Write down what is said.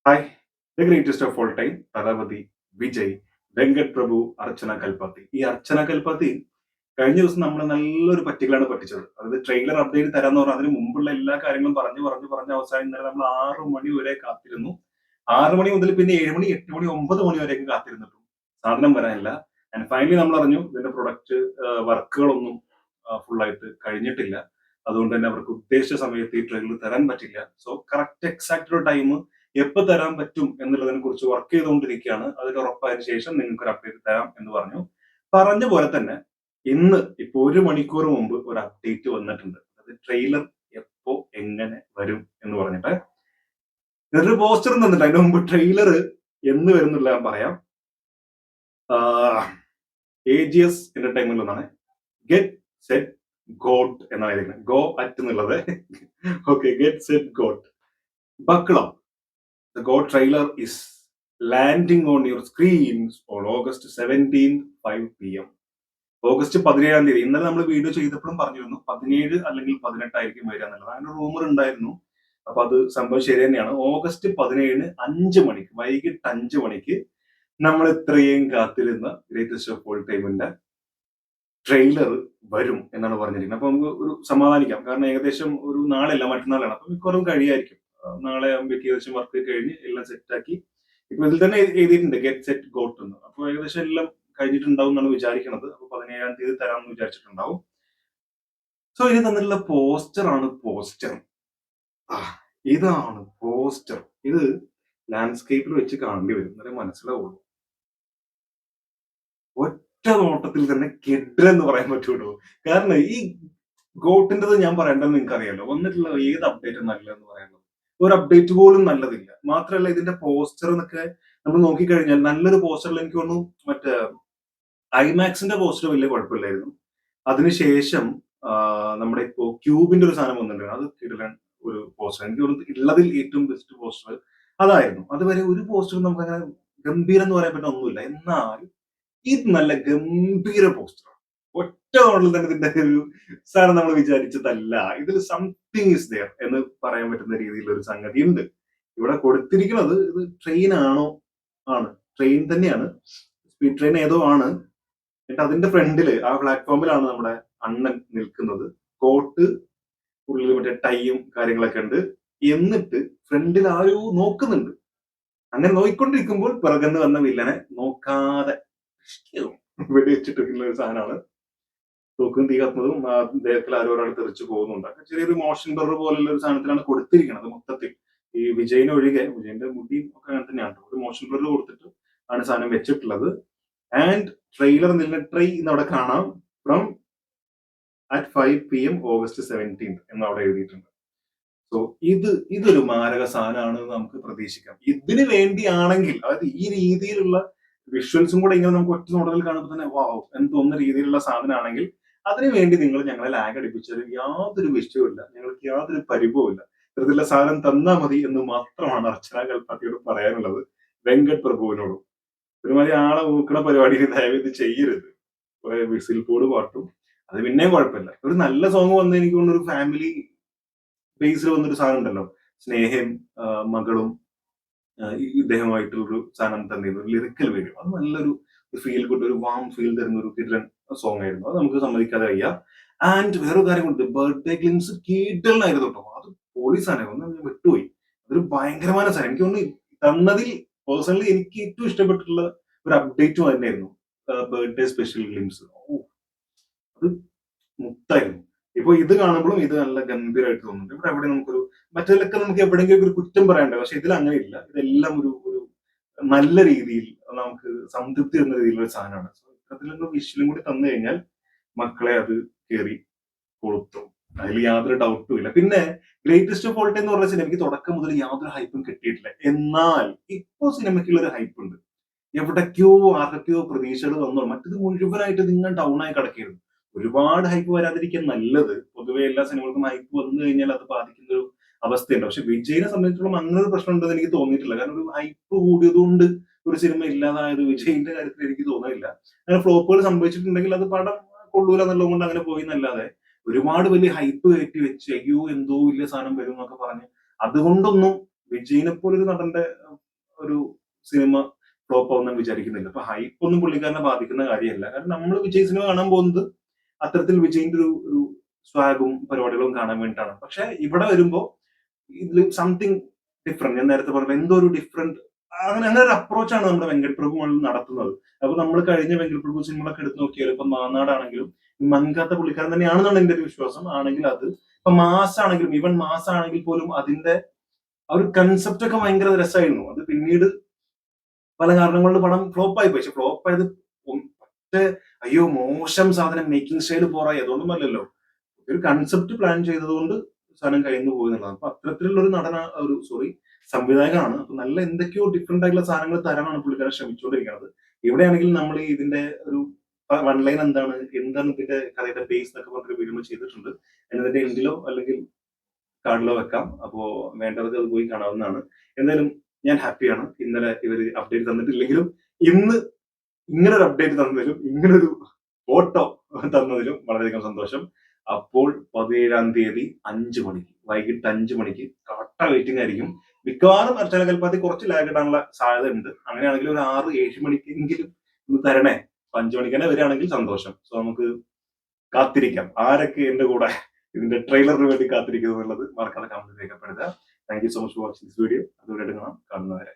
Hi, the greatest of all time Thalapathy Vijay, Venkat Prabhu, Archana Kalpathi. ഈ അർച്ചന കൽപ്പാത്തി കഴിഞ്ഞ ദിവസം നമ്മളെ നല്ലൊരു പറ്റിക്കലാണ് പറ്റിച്ചത്. അതായത് ട്രെയിലർ അപ്ഡേറ്റ് തരാന്ന് പറഞ്ഞാൽ അതിന് മുമ്പുള്ള എല്ലാ കാര്യങ്ങളും പറഞ്ഞ് അവസാനം ഇന്നലെ നമ്മൾ 6 മണി വരെ കാത്തിരുന്നു. 6 മണി മുതൽ പിന്നെ 7 മണി, 8 മണി, 9 മണി വരെയൊക്കെ കാത്തിരുന്നിട്ടും സാധനം വരാനില്ല. ആൻഡ് ഫൈനലി നമ്മൾ അറിഞ്ഞു ഇതിന്റെ പ്രൊഡക്റ്റ് വർക്കുകളൊന്നും ഫുൾ ആയിട്ട് കഴിഞ്ഞിട്ടില്ല. അതുകൊണ്ട് തന്നെ അവർക്ക് ഉദ്ദേശിച്ച സമയത്ത് ഈ ട്രെയിലർ തരാൻ പറ്റില്ല. സോ കറക്റ്റ് എക്സാക്ട് ഒരു ടൈം എപ്പോ തരാൻ പറ്റും എന്നുള്ളതിനെ കുറിച്ച് വർക്ക് ചെയ്തുകൊണ്ടിരിക്കുകയാണ്. അതിൽ ഉറപ്പായതിനു ശേഷം നിങ്ങൾക്ക് ഒരു അപ്ഡേറ്റ് തരാം എന്ന് പറഞ്ഞു. പറഞ്ഞ പോലെ തന്നെ ഇന്ന് ഇപ്പൊ 1 മണിക്കൂർ മുമ്പ് ഒരു അപ്ഡേറ്റ് വന്നിട്ടുണ്ട്. അത് ട്രെയിലർ എപ്പോ എങ്ങനെ വരും എന്ന് പറഞ്ഞിട്ട് ഒരു പോസ്റ്റർ തന്നിട്ട് അതിന് മുമ്പ് ട്രെയിലർ എന്ന് വരുന്നില്ല ഞാൻ പറയാം. AGS എന്റർടൈൻമെന്റ് എന്നാണ്. ഗെറ്റ് സെറ്റ് ഗോട്ട് എന്നാണ് എഴുതിക്കുന്നത്. ഗോ അറ്റ് എന്നുള്ളത്. Okay, get set got. Buckle The GOAT trailer is landing on your screens on August 17th, 5 PM. August 17 തീയതി. ഇന്നലെ നമ്മൾ വീഡിയോ ചെയ്തപ്പോഴും പറഞ്ഞിരുന്നു 17 അല്ലെങ്കിൽ 18 ആയിരിക്കും വരിക എന്നുള്ളത്. അങ്ങനെ റൂമർ ഉണ്ടായിരുന്നു. അപ്പൊ അത് സംഭവം ശരി തന്നെയാണ്. ഓഗസ്റ്റ് 17 5 മണിക്ക്, വൈകിട്ട് 5 മണിക്ക് നമ്മൾ ഇത്രയും കാത്തിരുന്ന ഗ്രേറ്റസ്റ്റ് ഓഫ് ഓൾ ടൈമിന്റെ ട്രെയിലർ വരും എന്നാണ് പറഞ്ഞിരിക്കുന്നത്. അപ്പൊ നമുക്ക് ഒരു സമാധാനിക്കാം. കാരണം ഏകദേശം ഒരു നാളെയല്ല മറ്റന്നാളാണ്. അപ്പൊ മിക്കവാറും കഴിയായിരിക്കും. നാളെ ആകുമ്പോഴേക്ക് ഏകദേശം വർക്ക് കഴിഞ്ഞ് എല്ലാം സെറ്റാക്കി. ഇപ്പൊ ഇതിൽ തന്നെ എഴുതിയിട്ടുണ്ട് ഗെറ്റ് സെറ്റ് ഗോട്ട് എന്ന്. അപ്പൊ ഏകദേശം എല്ലാം കഴിഞ്ഞിട്ടുണ്ടാവും എന്നാണ് വിചാരിക്കുന്നത്. അപ്പൊ 17 തീയതി തരാമെന്ന് വിചാരിച്ചിട്ടുണ്ടാവും. സോ ഇത് തന്നിട്ടുള്ള പോസ്റ്റർ ആണ്. പോസ്റ്റർ ഇതാണ് പോസ്റ്റർ. ഇത് ലാൻഡ്സ്കേപ്പിൽ വെച്ച് കാണേണ്ടി വരും, എന്നാലേ മനസ്സിലാവുള്ളൂ. ഒറ്റ നോട്ടത്തിൽ തന്നെ എന്ന് പറയാൻ പറ്റൂടോ. കാരണം ഈ ഗോട്ടിൻ്റെത് ഞാൻ പറയേണ്ടത് നിങ്ങൾക്ക് അറിയാലോ. വന്നിട്ടുള്ള ഏത് അപ്ഡേറ്റ് നല്ലതെന്ന് പറയാനുള്ളത്, ഒരു അപ്ഡേറ്റ് പോലും നല്ലതില്ല. മാത്രമല്ല ഇതിന്റെ പോസ്റ്റർ എന്നൊക്കെ നമ്മൾ നോക്കിക്കഴിഞ്ഞാൽ നല്ലൊരു പോസ്റ്ററിൽ എനിക്ക് തോന്നുന്നു മറ്റേ ഐമാക്സിന്റെ പോസ്റ്റർ വലിയ കുഴപ്പമില്ലായിരുന്നു. അതിനുശേഷം നമ്മുടെ ഇപ്പോ ക്യൂബിന്റെ ഒരു സാധനം വന്നിട്ടുണ്ട്. അത് കിടിലൻ ഒരു പോസ്റ്റർ. എനിക്ക് തോന്നുന്നു ഉള്ളതിൽ ഏറ്റവും ബെസ്റ്റ് പോസ്റ്റർ അതായിരുന്നു. അതുവരെ ഒരു പോസ്റ്ററും നമുക്ക് അങ്ങനെ ഗംഭീരം എന്ന് പറയാൻ പറ്റുന്ന ഒന്നുമില്ല. എന്നാൽ ഇത് നല്ല ഗംഭീര പോസ്റ്ററാണ്. ഒറ്റ മോഡലിൽ തന്നെ ഇതിന്റെ ഒരു സാധനം നമ്മൾ വിചാരിച്ചതല്ല. ഇതിൽ സംതിങ് ഇസ് ദെയർ എന്ന് പറയാൻ പറ്റുന്ന രീതിയിലുള്ള ഒരു സംഗതി ഉണ്ട്. ഇവിടെ കൊടുത്തിരിക്കുന്നത് ഇത് ട്രെയിൻ ആണോ? ആണ്, ട്രെയിൻ തന്നെയാണ്. സ്പീഡ് ട്രെയിൻ ഏതോ ആണ്. എന്നിട്ട് അതിന്റെ ഫ്രണ്ടില് ആ പ്ലാറ്റ്ഫോമിലാണ് നമ്മുടെ അണ്ണൻ നിൽക്കുന്നത്. കോട്ട്, ഉള്ളിൽ മറ്റേ ടൈയും കാര്യങ്ങളൊക്കെ ഉണ്ട്. എന്നിട്ട് ഫ്രണ്ടിൽ ആരോ നോക്കുന്നുണ്ട്. അങ്ങനെ നോക്കിക്കൊണ്ടിരിക്കുമ്പോൾ പിറകുന്ന് വന്ന വില്ലനെ നോക്കാതെ വെടിവെച്ചിട്ടുള്ള ഒരു സാധനമാണ്. തോക്കും തീ കത്തുന്നതും ദേഹത്തിൽ ആരോ ഒരാൾ തെറിച്ചു പോകുന്നുണ്ട്. ചെറിയൊരു മോഷൻ ബ്ലർ പോലുള്ള ഒരു സാധനത്തിലാണ് കൊടുത്തിരിക്കുന്നത് മൊത്തത്തിൽ. ഈ വിജയിനെ ഒഴികെ, വിജയന്റെ മുടിയും ഒക്കെ അങ്ങനെ തന്നെയാണ്. ഒരു മോഷൻ ബ്ലർ കൊടുത്തിട്ട് ആണ് സാധനം വെച്ചിട്ടുള്ളത്. ആൻഡ് ട്രെയിലർ ട്രൈ എന്നവിടെ കാണാം. ഫ്രം അറ്റ് 5 PM ഓഗസ്റ്റ് 17 എന്ന് അവിടെ എഴുതിയിട്ടുണ്ട്. സോ ഇതൊരു മാരക സാധനമാണ് നമുക്ക് പ്രതീക്ഷിക്കാം. ഇതിന് വേണ്ടിയാണെങ്കിൽ, അതായത് ഈ രീതിയിലുള്ള വിഷ്വൽസും കൂടെ ഇങ്ങനെ നമുക്ക് ഒറ്റ നോട്ടത്തിൽ കാണുമ്പോൾ തന്നെ വാവ് എന്ന് തോന്നുന്ന രീതിയിലുള്ള സാധനമാണെങ്കിൽ അതിനു വേണ്ടി നിങ്ങൾ ഞങ്ങളെ ലാഗ് അടിപ്പിച്ചതിൽ യാതൊരു വിഷയവുമില്ല. ഞങ്ങൾക്ക് യാതൊരു പരിഭവമില്ല. ഇത്തരത്തിലുള്ള സാധനം തന്നാ മതി എന്ന് മാത്രമാണ് അർച്ചന കൽപ്പാത്തിയോട് പറയാനുള്ളത്. വെങ്കട് പ്രഭുവിനോടും ഒരുമാതിരി ആളെ ഊക്കണ പരിപാടിയിൽ ദയവേത് ചെയ്യരുത്. വിസിൽ പോട് പാട്ടും അത് പിന്നെയും കുഴപ്പമില്ല. ഒരു നല്ല സോങ് വന്ന് എനിക്ക് തോന്നുന്നു ഒരു ഫാമിലി ബേസിൽ വന്നൊരു സാധനം ഉണ്ടല്ലോ, സ്നേഹയും മകളും ഇദ്ദേഹമായിട്ടുള്ളൊരു സാധനം തന്നെയായിരുന്നു. ലിറിക്കൽ വരും. അത് നല്ലൊരു ഫീൽ ഗുഡ്, ഒരു വാം ഫീൽ തരുന്ന ഒരു കിടലൻ സോങ് ആയിരുന്നു. അത് നമുക്ക് സമ്മതിക്കാതെ വയ്യ. ആൻഡ് വേറൊരു കാര്യം കൊണ്ട് ബർത്ത്ഡേ ഗ്ലിംസ് കീടലിനായിരുന്നു കേട്ടോ. അത് പോലീസാണ് ഒന്ന് വിട്ടുപോയി. അതൊരു ഭയങ്കരമായ സാധനം. എനിക്ക് തോന്നുന്നു തന്നതിൽ പേഴ്സണലി എനിക്ക് ഏറ്റവും ഇഷ്ടപ്പെട്ടിട്ടുള്ള ഒരു അപ്ഡേറ്റും തന്നെയായിരുന്നു ബർത്ത്ഡേ സ്പെഷ്യൽ ഗ്ലിംസ്. അത് മുത്തായിരുന്നു. ഇപ്പൊ ഇത് കാണുമ്പോഴും ഇത് നല്ല ഗംഭീരമായിട്ട് തോന്നുന്നുണ്ട്. ഇവിടെ എവിടെ നമുക്കൊരു മറ്റേതിലൊക്കെ നമുക്ക് എവിടെയെങ്കിലും ഒരു കുറ്റം പറയാനുണ്ട്. പക്ഷെ ഇതിൽ അങ്ങനെ ഇല്ല. ഇതെല്ലാം ഒരു ഒരു നല്ല രീതിയിൽ നമുക്ക് സംതൃപ്തി എന്ന രീതിയിലുള്ള സാധനമാണ്. ഇത്തരത്തിലുള്ള വിഷ്വലും കൂടി തന്നു കഴിഞ്ഞാൽ മക്കളെ അത് കയറി കൊളുത്തും. അതിൽ യാതൊരു ഡൗട്ടും ഇല്ല. പിന്നെ ഗ്രേറ്റസ്റ്റ് ഓഫ് ഓൾ ടൈം എന്ന് പറഞ്ഞ സിനിമയ്ക്ക് തുടക്കം മുതൽ യാതൊരു ഹൈപ്പും കിട്ടിയിട്ടില്ല. എന്നാൽ ഇപ്പോ സിനിമയ്ക്കുള്ള ഒരു ഹൈപ്പ് ഉണ്ട്. എവിടേക്കോ ആർക്കൊക്കെയോ പ്രതീക്ഷകൾ വന്നോ. മറ്റത് മുഴുവനായിട്ട് നിങ്ങൾ ഡൗൺ ആയി കിടക്കരുത്. ഒരുപാട് ഹൈപ്പ് വരാതിരിക്കാൻ നല്ലത്. പൊതുവെ എല്ലാ സിനിമകൾക്കും ഹൈപ്പ് വന്നു കഴിഞ്ഞാൽ അത് ബാധിക്കുന്ന ഒരു അവസ്ഥയുണ്ട്. പക്ഷെ വിജയിനെ സംബന്ധിച്ചിടത്തോളം അങ്ങനെ ഒരു പ്രശ്നം ഉണ്ടെന്ന് എനിക്ക് തോന്നിയിട്ടില്ല. കാരണം ഒരു ഹൈപ്പ് കൂടിയതുകൊണ്ട് ഒരു സിനിമ ഇല്ലാതായത് വിജയിന്റെ കാര്യത്തിൽ എനിക്ക് തോന്നുന്നില്ല. അങ്ങനെ ഫ്ലോപ്പുകൾ സംഭവിച്ചിട്ടുണ്ടെങ്കിൽ അത് പടം കൊള്ളൂല എന്നുള്ളത് കൊണ്ട് അങ്ങനെ പോയി എന്നല്ലാതെ ഒരുപാട് വലിയ ഹൈപ്പ് കയറ്റി വെച്ച് അയ്യോ എന്തോ വലിയ സാധനം വരും എന്നൊക്കെ പറഞ്ഞ് അതുകൊണ്ടൊന്നും വിജയിനെ പോലെ ഒരു നടന്റെ ഒരു സിനിമ ഫ്ലോപ്പ് ആവുന്ന വിചാരിക്കുന്നില്ല. അപ്പൊ ഹൈപ്പ് ഒന്നും പുള്ളിക്കാരനെ ബാധിക്കുന്ന കാര്യമല്ല. കാരണം നമ്മൾ വിജയ് സിനിമ കാണാൻ പോകുന്നത് അത്തരത്തിൽ വിജയിന്റെ ഒരു സ്വാഗും പരിപാടികളും കാണാൻ വേണ്ടിയിട്ടാണ്. പക്ഷെ ഇവിടെ വരുമ്പോ ഇതിൽ സംതിങ് ഡിഫറെന്റ്. ഞാൻ നേരത്തെ പറഞ്ഞ എന്തോ ഒരു ഡിഫറെന്റ് അങ്ങനെ ഒരു അപ്രോച്ചാണ് നമ്മുടെ വെങ്കട് പ്രഭു നടത്തുന്നത്. അപ്പൊ നമ്മൾ കഴിഞ്ഞ വെങ്കട് പ്രഭു സിനിമകളൊക്കെ എടുത്ത് നോക്കിയാൽ ഇപ്പൊ മാനാടാണെങ്കിലും മങ്കാത്ത പുള്ളിക്കാരൻ തന്നെയാണെന്നാണ് എന്റെ ഒരു വിശ്വാസം. ആണെങ്കിൽ അത് ഇപ്പൊ മാസ് ആണെങ്കിലും ഈവൻ മാസ് ആണെങ്കിൽ പോലും അതിന്റെ ആ ഒരു കൺസെപ്റ്റ് ഒക്കെ ഭയങ്കര രസമായിരുന്നു. അത് പിന്നീട് പല കാരണങ്ങൾ കൊണ്ട് പടം ഫ്ലോപ്പ് ആയി പോയി. പക്ഷെ ഫ്ലോപ്പ് ആയത് പക്ഷേ അയ്യോ മോശം സാധനം മേക്കിംഗ് സ്റ്റൈൽ പോറായി അതൊന്നും അല്ലല്ലോ. ഒരു കൺസെപ്റ്റ് പ്ലാൻ ചെയ്തതുകൊണ്ട് സാധനം കഴിഞ്ഞു പോയി എന്നുള്ളതാണ്. അപ്പൊ അത്തരത്തിലുള്ള ഒരു നടന ഒരു സംവിധായകനാണ്. അപ്പൊ നല്ല എന്തൊക്കെയോ ഡിഫറെന്റ് ആയിട്ടുള്ള സാധനങ്ങൾ തരാനാണ് പുള്ളിക്കാരൻ ശ്രമിച്ചുകൊണ്ടിരിക്കുന്നത്. ഇവിടെയാണെങ്കിൽ നമ്മൾ ഇതിന്റെ ഒരു വൺ ലൈൻ എന്താണ് ഇതിന്റെ കഥയുടെ ബേസ് എന്നൊക്കെ പറഞ്ഞൊരു വീഡിയോ ചെയ്തിട്ടുണ്ട്. എന്നതിന്റെ എൻഡിലോ അല്ലെങ്കിൽ കാർഡിലോ വെക്കാം. അപ്പോ വേണ്ടവർക്ക് അത് പോയി കാണാവുന്നതാണ്. എന്തായാലും ഞാൻ ഹാപ്പിയാണ്. ഇന്നലെ ഇവര് അപ്ഡേറ്റ് തന്നിട്ടില്ലെങ്കിലും ഇന്ന് ഇങ്ങനെ ഒരു അപ്ഡേറ്റ് തന്നതിലും ഇങ്ങനൊരു ഫോട്ടോ തന്നതിലും വളരെയധികം സന്തോഷം. അപ്പോൾ 17-ാം തീയതി 5 മണിക്ക് വൈകിട്ട് 5 മണിക്ക് കട്ട വെയിറ്റിംഗ് ആയിരിക്കും. മിക്കവാറും അർച്ചന കൽപ്പാത്തി കുറച്ച് ലാഗ് ഇടാനുള്ള സാധ്യത ഉണ്ട്. അങ്ങനെയാണെങ്കിൽ ഒരു 6-7 മണിക്കെങ്കിലും ഒന്ന് തരണേ. 5 മണിക്ക് തന്നെ വരികയാണെങ്കിൽ സന്തോഷം. സോ നമുക്ക് കാത്തിരിക്കാം. ആരൊക്കെ എന്റെ കൂടെ ഇതിന്റെ ട്രെയിലറിന് വേണ്ടി കാത്തിരിക്കുന്നു എന്നുള്ളത് മറക്കാതെ കമന്റ് രേഖപ്പെടുത്തുക. Thank you so much for watching this video. അതുവരെ കാണാം. കാണുന്നവരെ